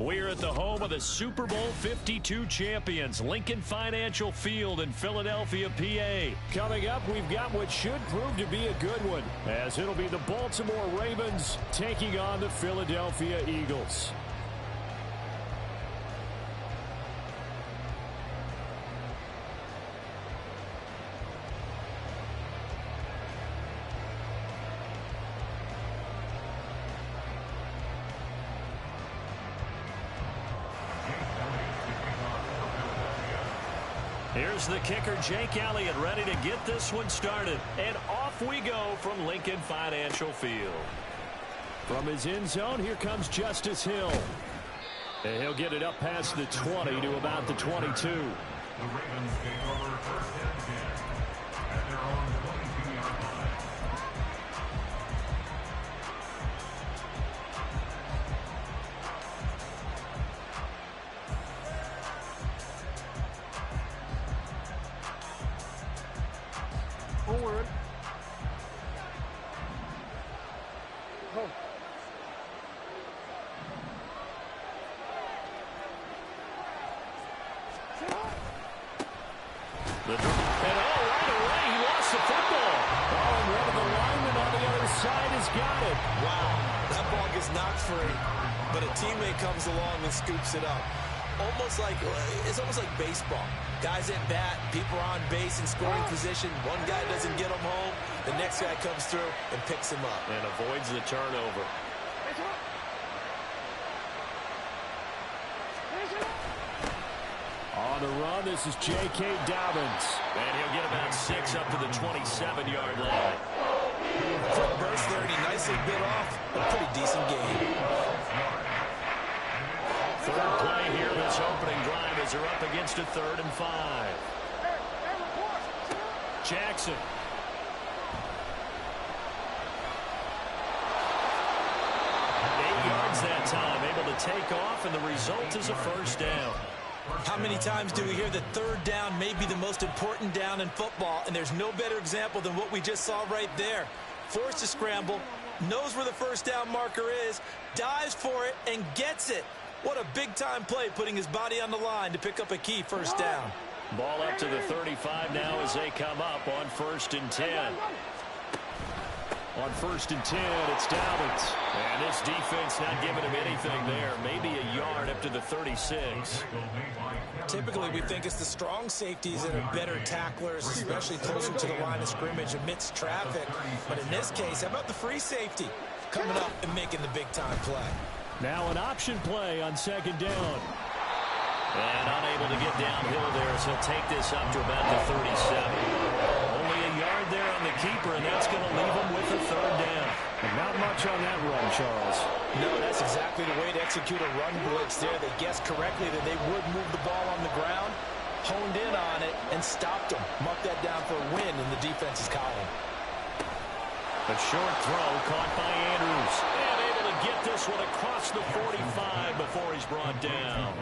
We're at the home of the Super Bowl 52 champions, Lincoln Financial Field in Philadelphia, PA. Coming up, we've got what should prove to be a good one, as it'll be the Baltimore Ravens taking on the Philadelphia Eagles. Here's the kicker, Jake Elliott, ready to get this one started. And off we go from Lincoln Financial Field. From his end zone, here comes Justice Hill. And he'll get it up past the 20 to about the 22. The Ravens take over first and 10 at their own 22-yard line. Forward. Oh. And right away, he lost the football. Oh, and one of the linemen on the other side has got it. Wow, that ball gets knocked free, but a teammate comes along and scoops it up. It's almost like baseball. Guys at bat, people are on base in scoring position. One guy doesn't get him home. The next guy comes through and picks him up. And avoids the turnover. On the run, this is J.K. Dobbins. And he'll get about 6 up to the 27-yard line. Quick burst there, and he nicely bit off a pretty decent game. Third play here this opening drive as they're up against a 3rd and 5. Jackson. That time, able to take off, and the result is a first down. How many times do we hear that third down may be the most important down in football, and there's no better example than what we just saw right there. Forced to scramble, knows where the first down marker is, dives for it, and gets it. What a big-time play, putting his body on the line to pick up a key first down. Ball up to the 35 now as they come up on 1st and 10. On 1st and 10, it's Dobbins. And this defense not giving him anything there. Maybe a yard up to the 36. Typically, we think it's the strong safeties that are better tacklers, especially closer to the line of scrimmage amidst traffic. But in this case, how about the free safety coming up and making the big-time play? Now an option play on 2nd down. And unable to get downhill there, so he'll take this up to about the 37. Only a yard there on the keeper, and that's going to leave him with a 3rd down. And not much on that run, Charles. No, that's exactly the way to execute a run blitz there. They guessed correctly that they would move the ball on the ground, honed in on it, and stopped them. Marked that down for a win in the defense's column. A short throw caught by Andrews. And able to get this one across the 45 before he's brought down.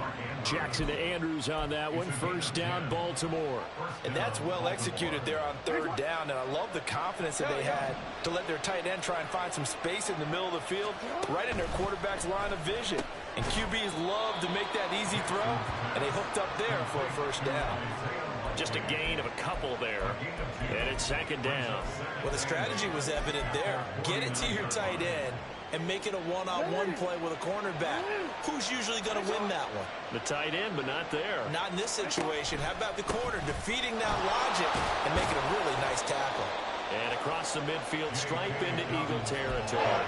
Jackson to Andrews on that one. First down, Baltimore. And that's well executed there on 3rd down. And I love the confidence that they had to let their tight end try and find some space in the middle of the field, right in their quarterback's line of vision. And QBs love to make that easy throw, and they hooked up there for a first down. Just a gain of a couple there. And it's 2nd down. Well, the strategy was evident there. Get it to your tight end and make it a one-on-one play with a cornerback. Who's usually going to win that one? The tight end, but not there. Not in this situation. How about the corner defeating that logic and making a really nice tackle? And across the midfield stripe into Eagle territory.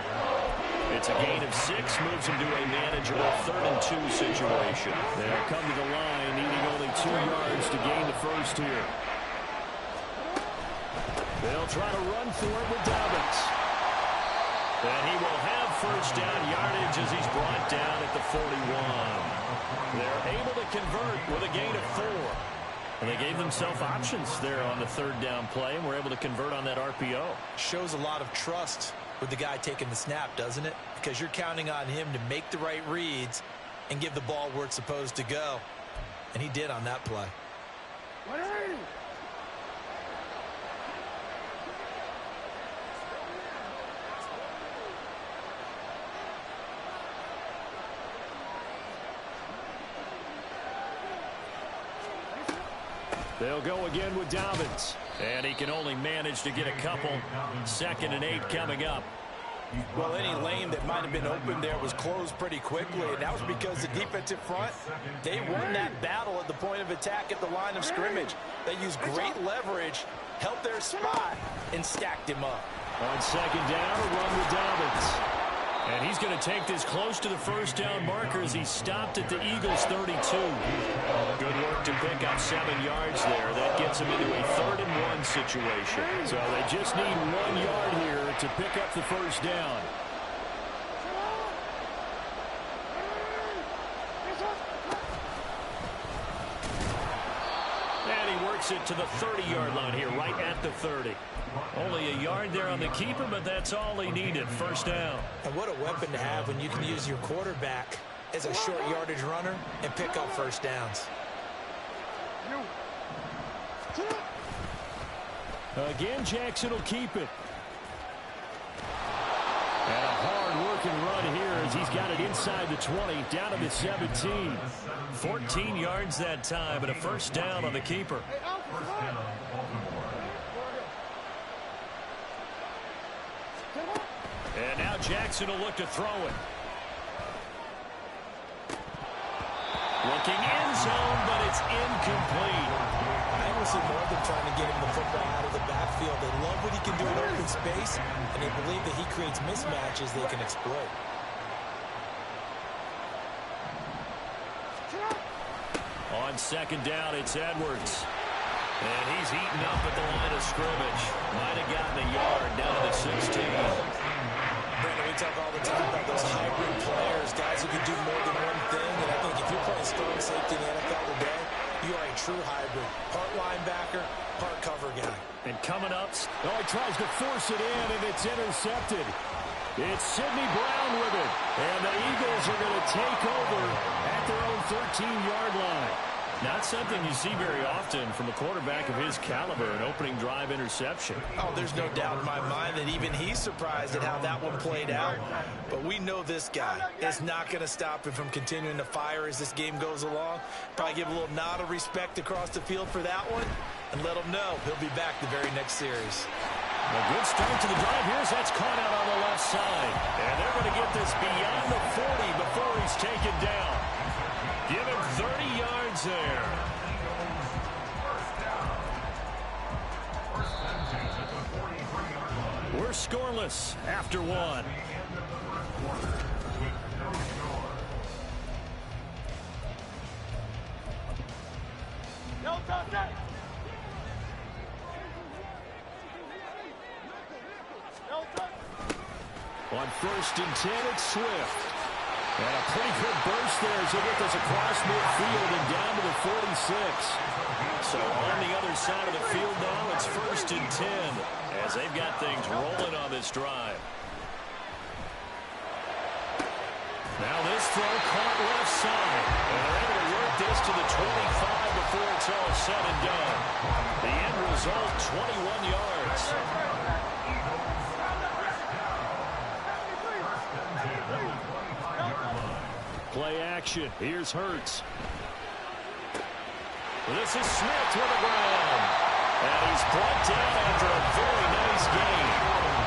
It's a gain of 6, moves him to a manageable 3rd and 2 situation. They'll come to the line, needing only 2 yards to gain the first here. They'll try to run for it with Dobbins. And he will have first down yardage as he's brought down at the 41. They're able to convert with a gain of 4. And they gave themselves options there on the 3rd down play, and were able to convert on that RPO. Shows a lot of trust with the guy taking the snap, doesn't it? Because you're counting on him to make the right reads and give the ball where it's supposed to go. And he did on that play. They'll go again with Dobbins. And he can only manage to get a couple. 2nd and 8 coming up. Well, any lane that might have been open there was closed pretty quickly, and that was because the defensive front, they won that battle at the point of attack at the line of scrimmage. They used great leverage, held their spot, and stacked him up. On 2nd down, a run with Dobbins. And he's going to take this close to the first down marker as he stopped at the Eagles' 32. Good work to pick up 7 yards there. That gets him into a 3rd and 1 situation. So they just need 1 yard here to pick up the first down. And he works it to the 30-yard line here, right at the 30. Only a yard there on the keeper, but that's all he needed. First down. And what a weapon to have when you can use your quarterback as a short yardage runner and pick up first downs. Again, Jackson will keep it. And a hard-working run here as he's got it inside the 20, down to the 17. 14 yards that time, and a first down on the keeper. And now Jackson will look to throw it. Looking end zone, but it's incomplete. I almost see more of them trying to get him the football out of the backfield. They love what he can do in open space, and they believe that he creates mismatches they can exploit. On 2nd down, it's Edwards. And he's eaten up at the line of scrimmage. Might have gotten a yard down to the 16. Brandon, we talk all the time about those hybrid players, guys who can do more than one thing. And I think if you're playing strong safety in the NFL today, you are a true hybrid. Part linebacker, part cover guy. And coming up, oh, he tries to force it in, and it's intercepted. It's Sidney Brown with it. And the Eagles are going to take over at their own 13-yard line. Not something you see very often from a quarterback of his caliber, an opening drive interception. Oh, there's no doubt in my mind that even he's surprised at how that one played out. But we know this guy is not going to stop him from continuing to fire as this game goes along. Probably give a little nod of respect across the field for that one and let him know he'll be back the very next series. A good start to the drive. Here's that's caught out on the left side. And they're going to get this beyond the 40 before he's taken down. Give him 30 yards there. We're scoreless after 1. On 1st and 10, it's Swift. And a pretty good burst there as he gets this across midfield and down to the 46. So on the other side of the field now, it's 1st and 10 as they've got things rolling on this drive. Now this throw caught left side. And they're able to work this to the 25 before it's all said and done. The end result, 21 yards. Play action. Here's Hurts. This is Smith to the ground. And he's brought down after a very nice game.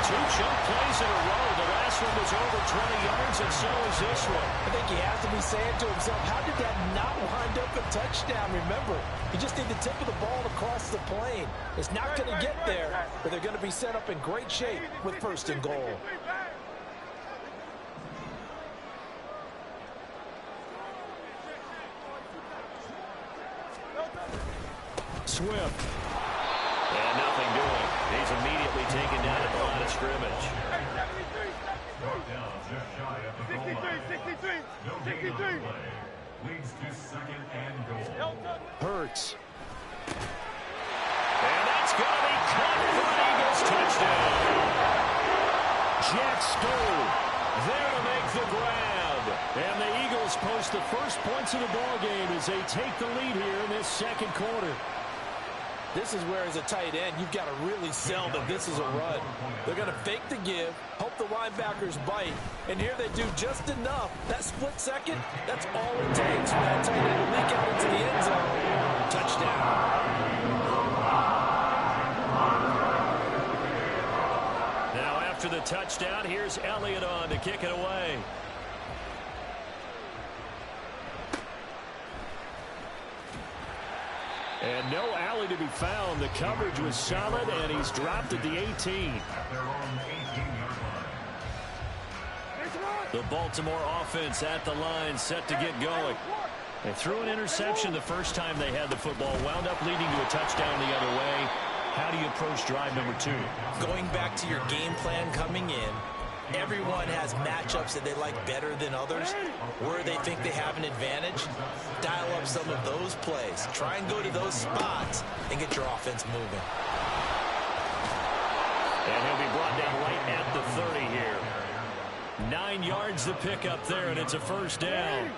2 chunk plays in a row. The last one was over 20 yards, and so is this one. I think he has to be saying to himself, how did that not wind up a touchdown? Remember, you just need the tip of the ball to cross the plane. It's not going to get there, but they're going to be set up in great shape with 1st and goal. Swift. And nothing doing. He's immediately taken down at the line of scrimmage. Down just shy of the goal line. 63. Leads to 2nd and goal. Hurts. And that's going to be caught for an Eagles touchdown. Jack Stoll there to make the grab. And the Eagles post the first points of the ball game as they take the lead here in this 2nd quarter. This is where, as a tight end, you've got to really sell that this is a run. They're going to fake the give, hope the linebackers bite, and here they do just enough. That split second, that's all it takes for that tight end to leak out into the end zone. Touchdown. Now after the touchdown, here's Elliott on to kick it away. And no alley to be found. The coverage was solid, and he's dropped at the 18. The Baltimore offense at the line, set to get going. They threw an interception the first time they had the football, wound up leading to a touchdown the other way. How do you approach drive number 2? Going back to your game plan coming in, everyone has matchups that they like better than others, where they think they have an advantage. Dial up some of those plays. Try and go to those spots and get your offense moving. And he'll be brought down right at the 30 here. 9 yards to pick up there, and it's a first down.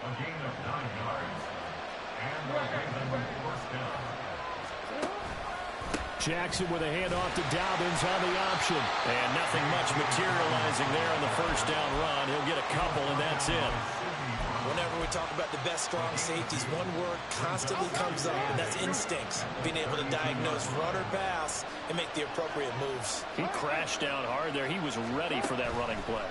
Jackson with a handoff to Dobbins on the option. And nothing much materializing there on the first down run. He'll get a couple, and that's it. Whenever we talk about the best strong safeties, one word constantly comes up, and that's instincts. Being able to diagnose run or pass and make the appropriate moves. He crashed down hard there. He was ready for that running play.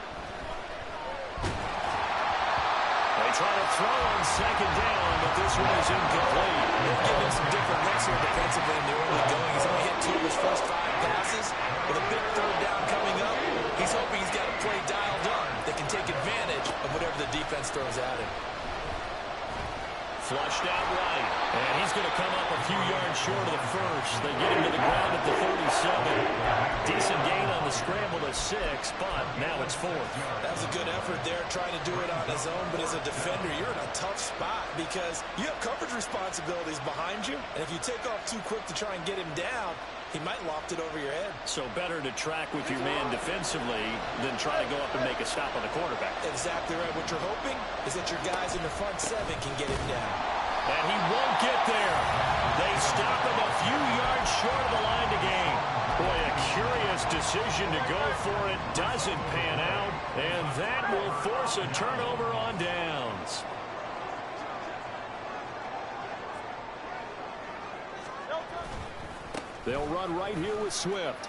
They try to throw on second down, but this one is incomplete. They've given some different looks here defensively in the early going. He's only hit 2 of his first 5 passes. With a big third down coming up, he's hoping he's got a play dialed up that can take advantage of whatever the defense throws at him. Flushed out right. And he's going to come up a few yards short of the first. They get him to the ground at the 37. Decent gain on the scramble to 6, but now it's 4th. That was a good effort there, trying to do it on his own. But as a defender, you're in a tough spot because you have coverage responsibilities behind you. And if you take off too quick to try and get him down, he might loft it over your head. So better to track with your man defensively than try to go up and make a stop on the quarterback. Exactly right. What you're hoping is that your guys in the front 7 can get him down. And he won't get there. They stop him a few yards short of the line to gain. Boy, a curious decision to go for it. Doesn't pan out. And that will force a turnover on downs. They'll run right here with Swift.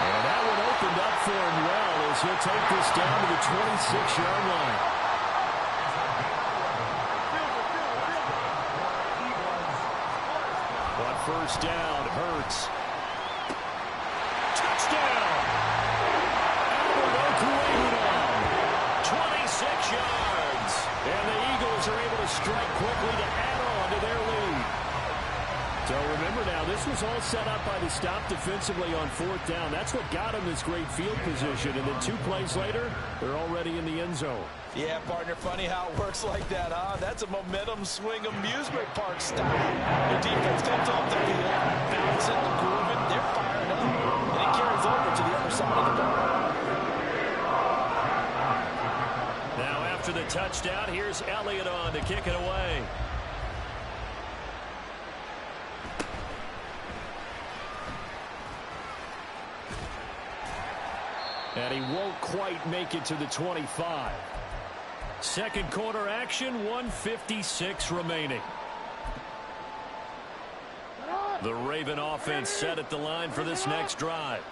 And that one opened up for him well as he'll take this down to the 26-yard line. But first down, Hurts. Touchdown! Albert Okwuegbunam, 26 yards. And the Eagles are able to strike quickly to add on to their lead. So remember now, this was all set up by the stop defensively on 4th down. That's what got them this great field position. And then 2 plays later, they're already in the end zone. Yeah, partner, funny how it works like that, huh? That's a momentum swing amusement park style. The defense comes off the field, bouncing, grooving, they're fired up. And it carries over to the other side of the ball. Now after the touchdown, here's Elliott on to kick it away. And he won't quite make it to the 25. Second quarter action, 1:56 remaining. The Raven offense set at the line for this next drive.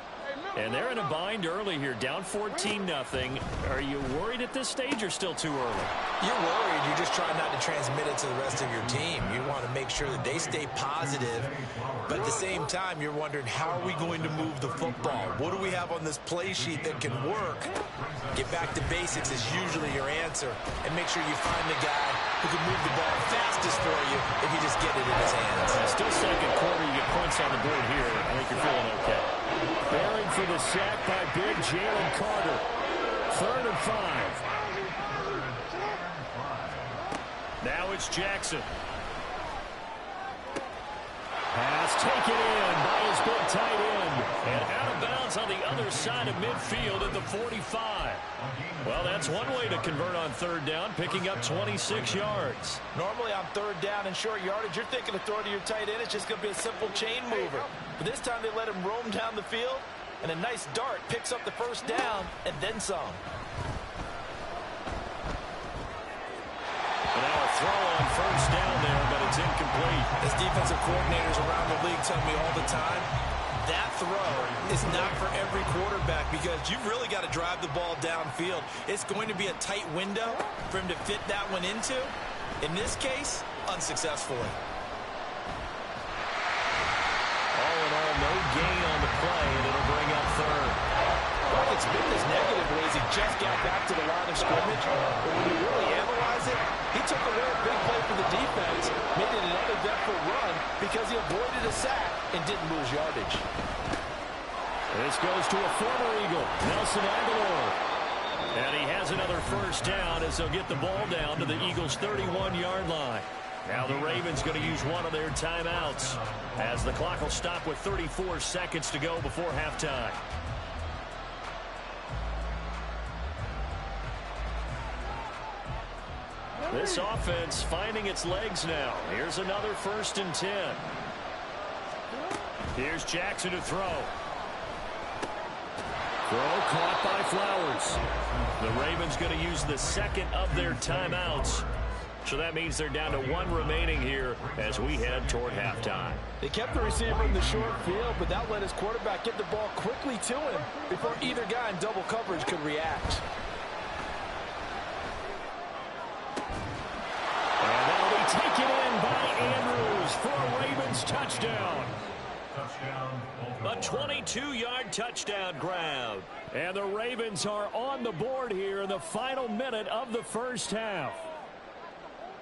And they're in a bind early here, down 14-0. Are you worried at this stage or still too early? You're worried. You're just trying not to transmit it to the rest of your team. You want to make sure that they stay positive. But at the same time, you're wondering, how are we going to move the football? What do we have on this play sheet that can work? Get back to basics is usually your answer. And make sure you find the guy who can move the ball fastest for you if you just get it in his hands. Still second quarter, you get points on the board here. I think you're feeling okay. Buried for the sack by big Jalen Carter. 3rd and 5. Now it's Jackson. Pass taken in by his big tight end. And out of bounds on the other side of midfield at the 45. Well, that's one way to convert on third down, picking up 26 yards. Normally on third down and short yardage, you're thinking of throwing to your tight end. It's just going to be a simple chain mover. But this time they let him roam down the field, and a nice dart picks up the first down and then some. Now a throw on first down there, but it's incomplete. As defensive coordinators around the league tell me all the time, that throw is not for every quarterback because you've really got to drive the ball downfield. It's going to be a tight window for him to fit that one into. In this case, unsuccessfully. All in all, no gain on the play, and it'll bring up third. Well, it's been this negatively as he just got back to the line of scrimmage. But when you really analyze it, he took away a big play for the defense, made it an uneventful run because he avoided a sack and didn't lose yardage. This goes to a former Eagle, Nelson Aguilar. And he has another first down as they'll get the ball down to the Eagles' 31-yard line. Now the Ravens going to use one of their timeouts as the clock will stop with 34 seconds to go before halftime. This offense finding its legs now. Here's another 1st and 10. Here's Jackson to throw. Throw caught by Flowers. The Ravens going to use the second of their timeouts. So that means they're down to one remaining here as we head toward halftime. They kept the receiver in the short field, but that let his quarterback get the ball quickly to him before either guy in double coverage could react. And that'll be taken in by Andrews for a Ravens touchdown. A 22-yard touchdown grab. And the Ravens are on the board here in the final minute of the first half.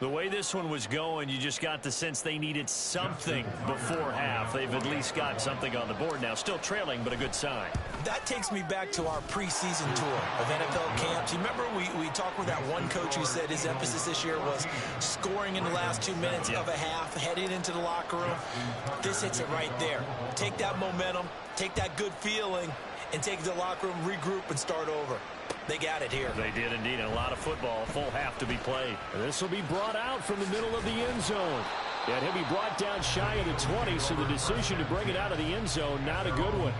The way this one was going, you just got the sense they needed something before half. They've at least got something on the board now. Still trailing, but a good sign. That takes me back to our preseason tour of NFL camps. You remember we talked with that one coach who said his emphasis this year was scoring in the last 2 minutes of a half, heading into the locker room. This hits it right there. Take that momentum, take that good feeling, and take it to the locker room, regroup, and start over. They got it here. They did indeed, and a lot of football, full half to be played. And this will be brought out from the middle of the end zone. And he'll be brought down shy of the 20, so the decision to bring it out of the end zone, not a good one.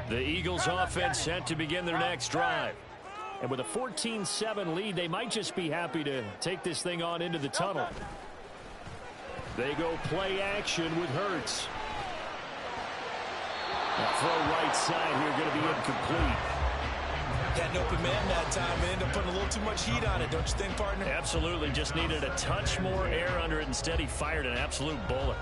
The Eagles offense set to begin their next drive. And with a 14-7 lead, they might just be happy to take this thing on into the tunnel. They go play action with Hurts. A throw right side here going to be incomplete. Got an open man that time and ended up putting a little too much heat on it, don't you think, partner? Absolutely. Just needed a touch more air under it. Instead, he fired an absolute bullet.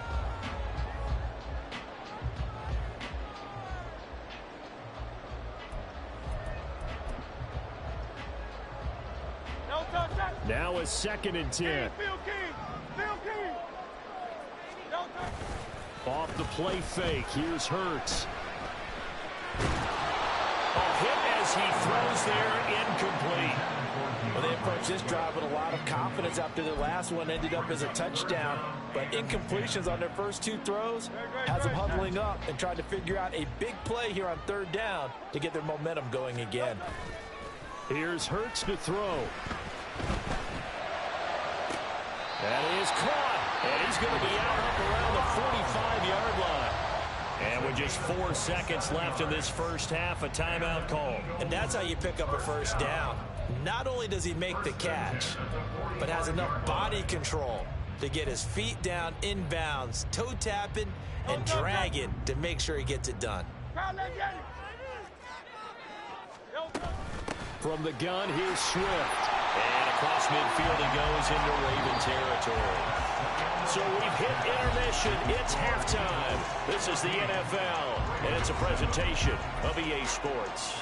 Now a 2nd and 10. Off the play fake. Here's Hurts. A hit as he throws there, incomplete. Well, they approached this drive with a lot of confidence after the last one ended up as a touchdown. But incompletions on their first 2 throws has them huddling up and trying to figure out a big play here on 3rd down to get their momentum going again. Here's Hurts to throw. That is caught, and he's going to be out up around the 45-yard line. And with just 4 seconds left in this first half, a timeout call. And that's how you pick up a first down. Not only does he make the catch, but has enough body control to get his feet down inbounds, toe tapping and dragging to make sure he gets it done. From the gun, here's Swift. And across midfield he goes into Raven territory. So we've hit intermission. It's halftime. This is the NFL, and it's a presentation of EA Sports.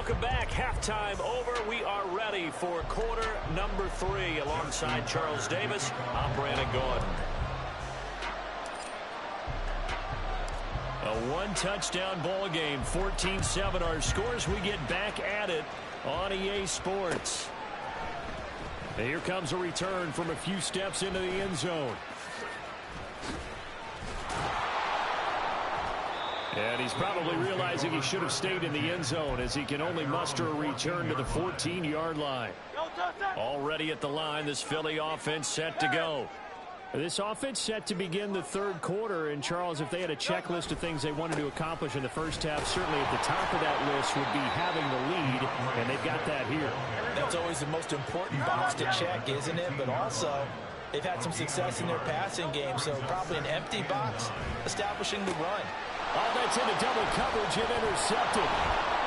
Welcome back. Halftime over. We are ready for quarter number 3. Alongside Charles Davis, I'm Brandon Gordon. A one-touchdown ball game, 14-7 our scores. We get back at it on EA Sports. And here comes a return from a few steps into the end zone. And he's probably realizing he should have stayed in the end zone as he can only muster a return to the 14-yard line. Already at the line, this Philly offense set to go. This offense set to begin the third quarter. And, Charles, if they had a checklist of things they wanted to accomplish in the first half, certainly at the top of that list would be having the lead, and they've got that here. That's always the most important box to check, isn't it? But also, they've had some success in their passing game, so probably an empty box establishing the run. Oh, that's into double coverage and intercepted.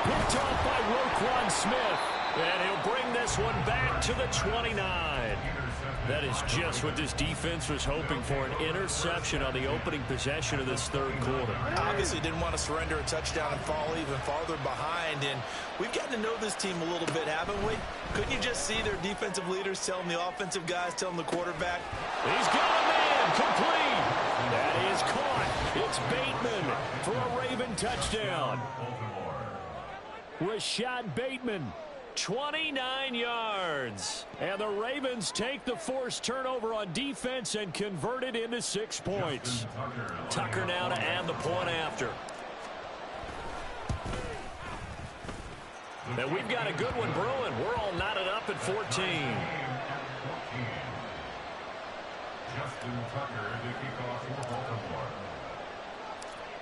Picked off by Roquan Smith. And he'll bring this one back to the 29. That is just what this defense was hoping for, an interception on the opening possession of this third quarter. Obviously didn't want to surrender a touchdown and fall even farther behind. And we've gotten to know this team a little bit, haven't we? Couldn't you just see their defensive leaders telling the offensive guys, telling the quarterback? He's got a man, complete. That is caught. It's Bateman for a Raven touchdown. Rashad Bateman, 29 yards. And the Ravens take the forced turnover on defense and convert it into 6 points. Tucker now to add the point after. And we've got a good one brewing. We're all knotted up at 14. Justin Tucker to kick off for Baltimore.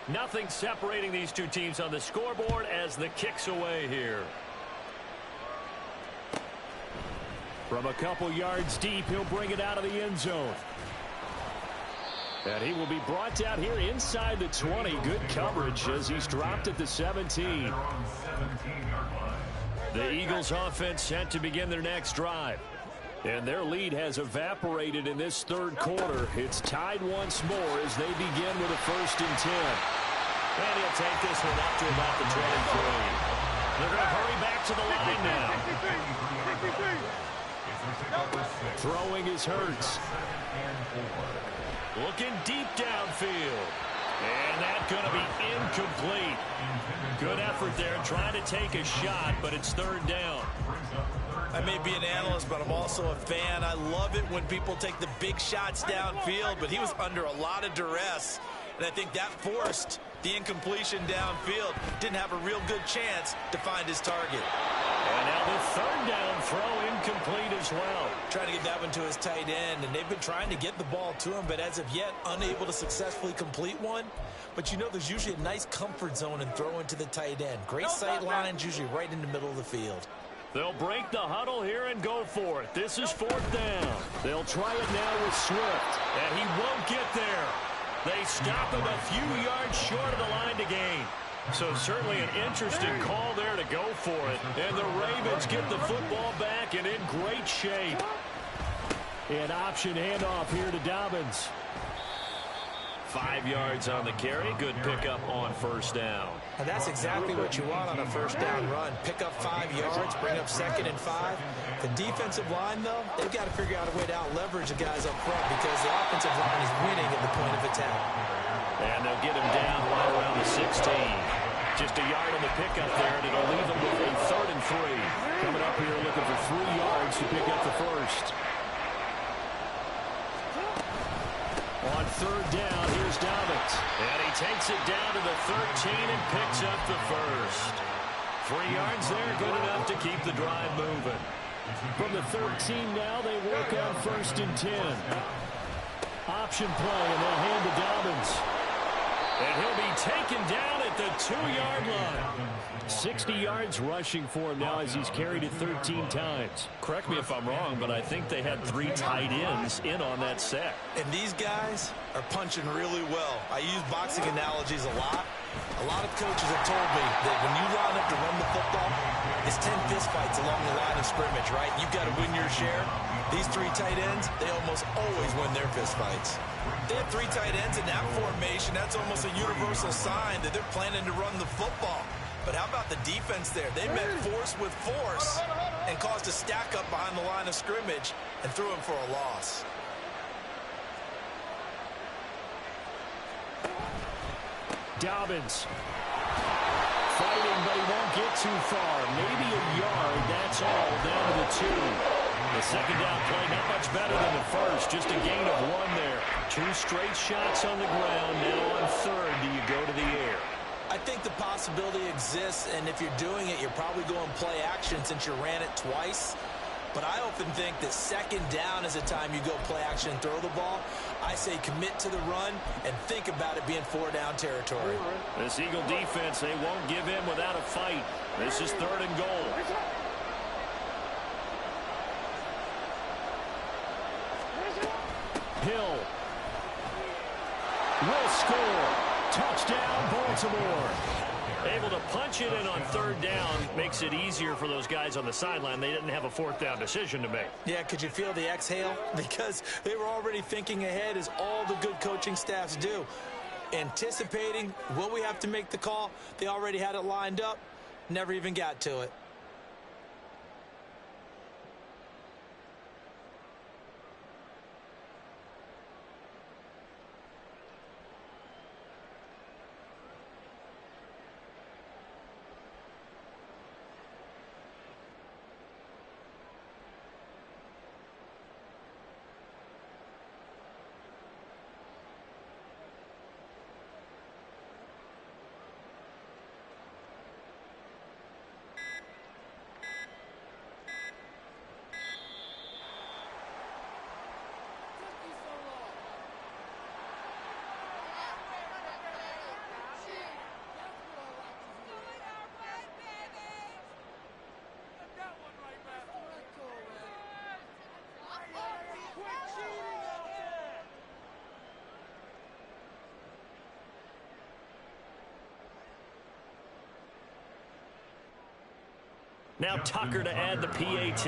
Nothing separating these two teams on the scoreboard as the kick's away here. From a couple yards deep, he'll bring it out of the end zone. And he will be brought down here inside the 20. Good coverage as he's dropped at the 17. The Eagles offense set to begin their next drive. And their lead has evaporated in this third quarter. It's tied once more as they begin with a 1st and 10. And he'll take this one up to about the 23. They're going to hurry back to the line now. Throwing is Hurts. Looking deep downfield. And that's going to be incomplete. Good effort there trying to take a shot, but it's 3rd down. I may be an analyst, but I'm also a fan. I love it when people take the big shots downfield, but he was under a lot of duress. And I think that forced the incompletion downfield. Didn't have a real good chance to find his target. And now the 3rd down throw incomplete as well. Trying to get that one to his tight end, and they've been trying to get the ball to him, but as of yet, unable to successfully complete one. But you know there's usually a nice comfort zone in throwing to the tight end. Great sight lines, usually right in the middle of the field. They'll break the huddle here and go for it. This is 4th down. They'll try it now with Swift, and he won't get there. They stop him a few yards short of the line to gain. So certainly an interesting call there to go for it. And the Ravens get the football back and in great shape. An option handoff here to Dobbins. 5 yards on the carry. Good pickup on 1st down. And that's exactly what you want on a 1st down run. Pick up 5 yards, bring up 2nd and 5. The defensive line, though, they've got to figure out a way to out-leverage the guys up front because the offensive line is winning at the point of attack. And they'll get him down right around the 16. Just a yard on the pickup there, and it'll leave them with a 3rd and 3. Coming up here looking for 3 yards to pick up the 1st. On 3rd down, here's Dobbins. And he takes it down to the 13 and picks up the 1st. 3 yards there, good enough to keep the drive moving. From the 13 now, they work on 1st and 10. Option play, and they'll hand to Dobbins. And he'll be taken down at the 2-yard line. 60 yards rushing for him now as he's carried it 13 times. Correct me if I'm wrong, but I think they had 3 tight ends in on that set. And these guys are punching really well. I use boxing analogies a lot. A lot of coaches have told me that when you line up to run the football, it's 10 fistfights along the line of scrimmage, right? You've got to win your share. These 3 tight ends, they almost always win their fistfights. They have 3 tight ends in that formation. That's almost a universal sign that they're planning to run the football. But how about the defense there? They met force with force and caused a stack up behind the line of scrimmage and threw him for a loss. Dobbins fighting, but he won't get too far. Maybe a yard, that's all, down to the 2. The second down play not much better than the first, just a gain of 1 there. 2 straight shots on the ground. Now on third, do you go to the air? I think the possibility exists, and if you're doing it, you're probably going play action since you ran it twice. But I often think that second down is a time you go play action and throw the ball. I say commit to the run and think about it being 4-down territory. This Eagle defense, they won't give in without a fight. This is 3rd and goal. Hill will score. Touchdown, Baltimore. Able to punch it in on 3rd down makes it easier for those guys on the sideline. They didn't have a 4th down decision to make. Yeah, could you feel the exhale? Because they were already thinking ahead, as all the good coaching staffs do. Anticipating, will we have to make the call? They already had it lined up, never even got to it. Now Tucker to add the PAT.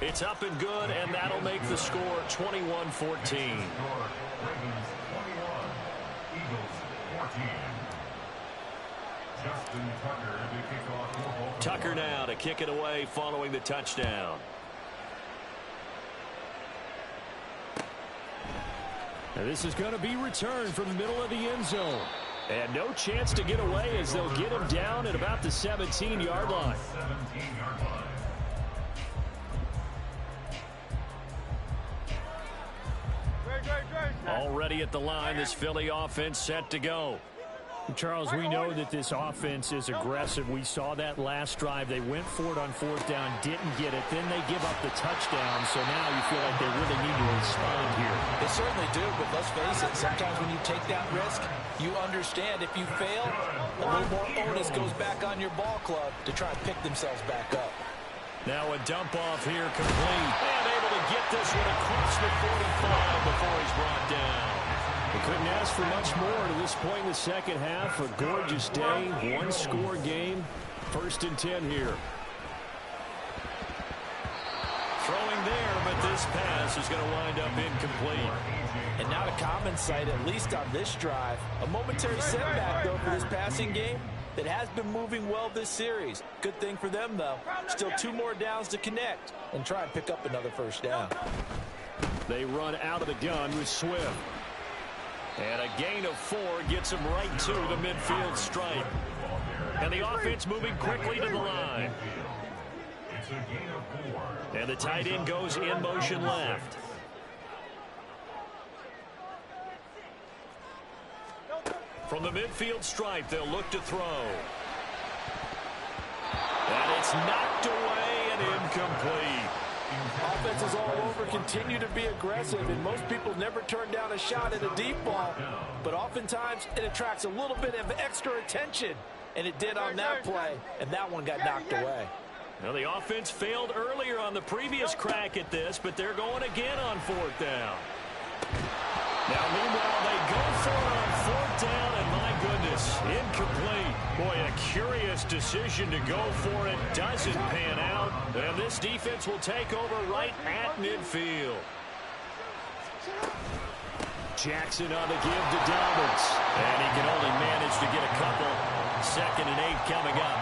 It's up and good, and that'll make the score 21-14. Tucker now to kick it away following the touchdown. And this is going to be returned from the middle of the end zone. And no chance to get away as they'll get him down at about the 17-yard line. Already at the line, this Philly offense set to go. Charles, we know that this offense is aggressive. We saw that last drive. They went for it on 4th down, didn't get it. Then they give up the touchdown, so now you feel like they really need to respond here. They certainly do, but let's face it, sometimes when you take that risk, you understand if you fail, a little more onus goes back on your ball club to try and pick themselves back up. Now a dump off here complete. And able to get this one across the 45 before he's brought down. We couldn't ask for much more to this point in the second half. A gorgeous day, 1-score game. 1st and 10 here. Throwing there, but this pass is going to wind up incomplete. And not a common sight, at least on this drive. A momentary setback, though, for this passing game that has been moving well this series. Good thing for them, though. Still 2 more downs to connect and try and pick up another 1st down. They run out of the gun with Swift. And a gain of 4 gets him right to the midfield stripe. And the offense moving quickly to the line. And the tight end goes in motion left. From the midfield stripe, they'll look to throw. And it's knocked away and incomplete. Offenses all over continue to be aggressive, and most people never turn down a shot at a deep ball. But oftentimes, it attracts a little bit of extra attention, and it did on that play, and that one got knocked away. Now, the offense failed earlier on the previous crack at this, but they're going again on 4th down. Now, meanwhile, they go for it on 4th down, and my goodness, incomplete. Boy, a curious decision to go for it. Doesn't pan out, and this defense will take over right at midfield. Jackson on the give to Dobbins. And he can only manage to get a couple. 2nd and 8 coming up.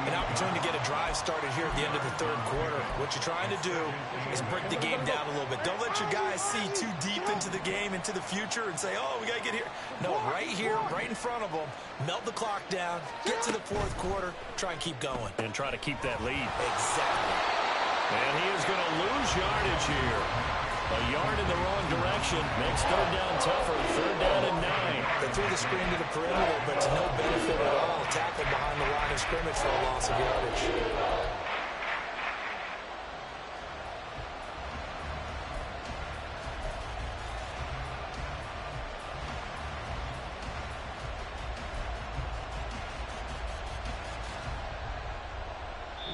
An opportunity to get a drive started here at the end of the 3rd quarter. What you're trying to do is break the game down a little bit. Don't let your guys see too deep into the game, into the future, and say, oh, we got to get here. No, right here, right in front of them, melt the clock down, get to the 4th quarter, try and keep going. And try to keep that lead. Exactly. And he is going to lose yardage here. A yard in the wrong direction makes 3rd down tougher. 3rd down and 9. They threw the screen to the perimeter, but to no benefit at all. Tackled behind the line of scrimmage for a loss of yardage.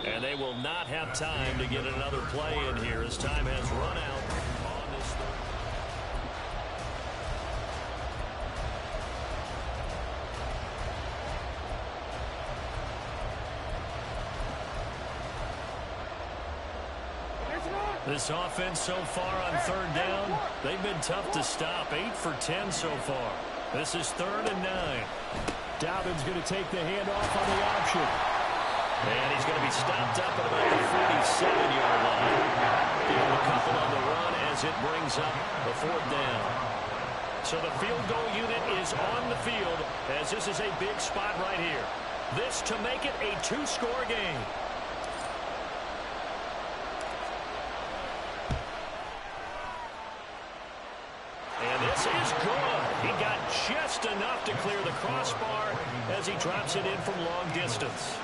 And they will not have time to get another play in here as time has run out on this third. This offense so far on 3rd down, they've been tough to stop. 8 for 10 so far. This is 3rd and 9. Dobbins going to take the handoff on the option. And he's going to be stopped up at about the 47-yard line. Give him a couple on the run as it brings up the 4th down. So the field goal unit is on the field as this is a big spot right here. This to make it a 2-score game. And this is good. He got just enough to clear the crossbar as he drops it in from long distance.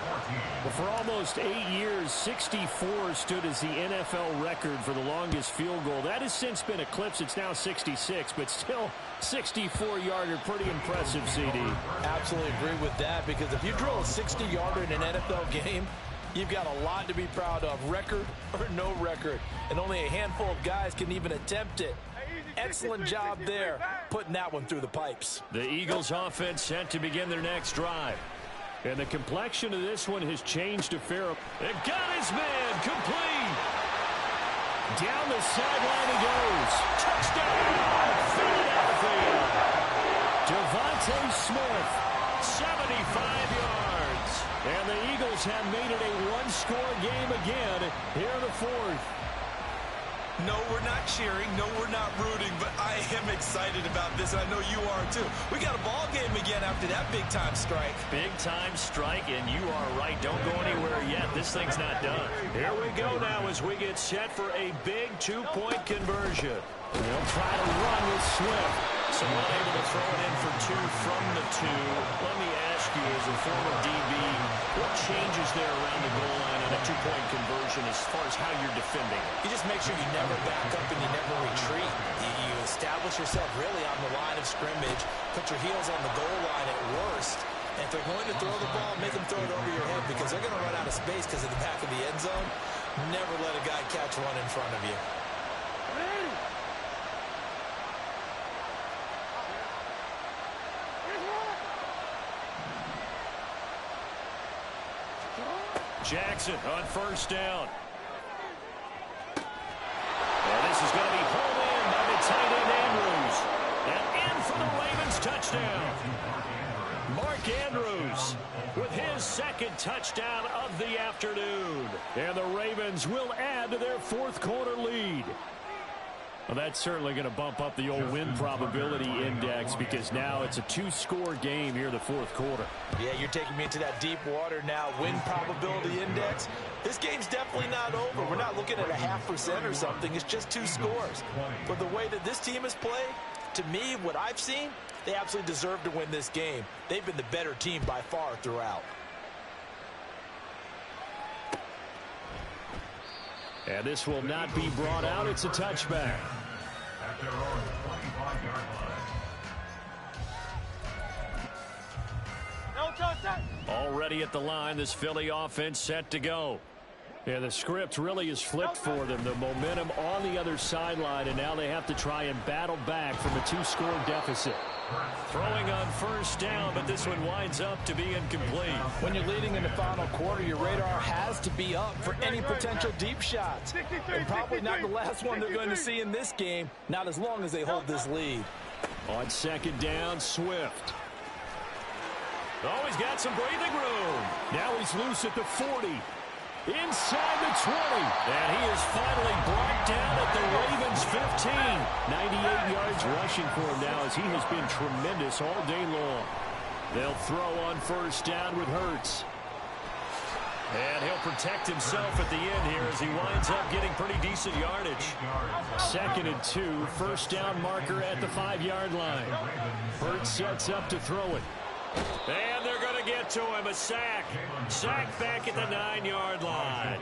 Well, for almost 8 years, 64 stood as the NFL record for the longest field goal. That has since been eclipsed. It's now 66, but still 64-yarder. Pretty impressive, CD. Absolutely agree with that, because if you drill a 60-yarder in an NFL game, you've got a lot to be proud of, record or no record. And only a handful of guys can even attempt it. Excellent job there, putting that one through the pipes. The Eagles offense set to begin their next drive. And the complexion of this one has changed a fair amount. It got his man complete. Down the sideline he goes. Touchdown, Philadelphia. Devontae Smith. 75 yards. And the Eagles have made it a 1-score game again here in the 4th. No, we're not cheering. No, we're not rooting. But I am excited about this, and I know you are too. We got a ball game again after that big-time strike. Big-time strike, and you are right. Don't go anywhere yet. This thing's not done. Here we go now as we get set for a big 2-point conversion. They'll try to run with Swift. So unable to throw it in for 2 from the 2. Let me ask you, as a former DB, what changes there around the goal line on a 2-point conversion as far as how you're defending? You just make sure you never back up and you never retreat. You establish yourself really on the line of scrimmage, put your heels on the goal line at worst. And if they're going to throw the ball, make them throw it over your head, because they're going to run out of space because of the back of the end zone. Never let a guy catch one in front of you. Jackson on 1st down. And this is going to be pulled in by the tight end Andrews. And in for the Ravens touchdown. Mark Andrews with his 2nd touchdown of the afternoon. And the Ravens will add to their 4th quarter lead. Well, that's certainly going to bump up the old win probability index, because now it's a 2-score game here in the 4th quarter. Yeah, you're taking me into that deep water now. Win probability index. This game's definitely not over. We're not looking at a 0.5% or something. It's just 2 scores. But the way that this team has played, to me, what I've seen, they absolutely deserve to win this game. They've been the better team by far throughout. And this will not be brought out. It's a touchback. At their own 25-yard line. Already at the line, this Philly offense set to go. Yeah, the script really is flipped for them. The momentum on the other sideline, and now they have to try and battle back from a 2-score deficit. Throwing on 1st down, but this one winds up to be incomplete. When you're leading in the final quarter, your radar has to be up for any potential deep shots. And probably not the last one they're going to see in this game, not as long as they hold this lead. On second down, Swift. Oh, he's got some breathing room. Now he's loose at the 40. Inside the 20. And he is finally brought down at the Ravens' 15. 98 yards rushing for him now as he has been tremendous all day long. They'll throw on first down with Hurts. And he'll protect himself at the end here as he winds up getting pretty decent yardage. 2nd and 2, first down marker at the 5-yard line. Hurts sets up to throw it. And they're going to get to him. A sack. Sack back at the 9-yard line.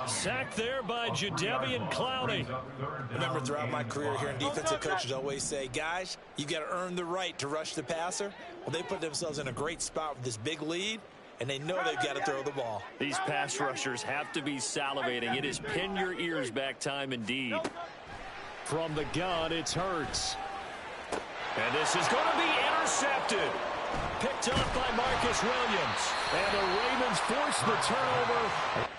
Sack there by Jadeveon Clowney. Remember, throughout my career here in defensive coaches always say, guys, you got to earn the right to rush the passer. Well, they put themselves in a great spot with this big lead, and they know they've got to throw the ball. These pass rushers have to be salivating. It is pin your ears back time indeed. From the gun, it's Hurts. And this is going to be intercepted. Picked up by Marcus Williams. And the Ravens force the turnover.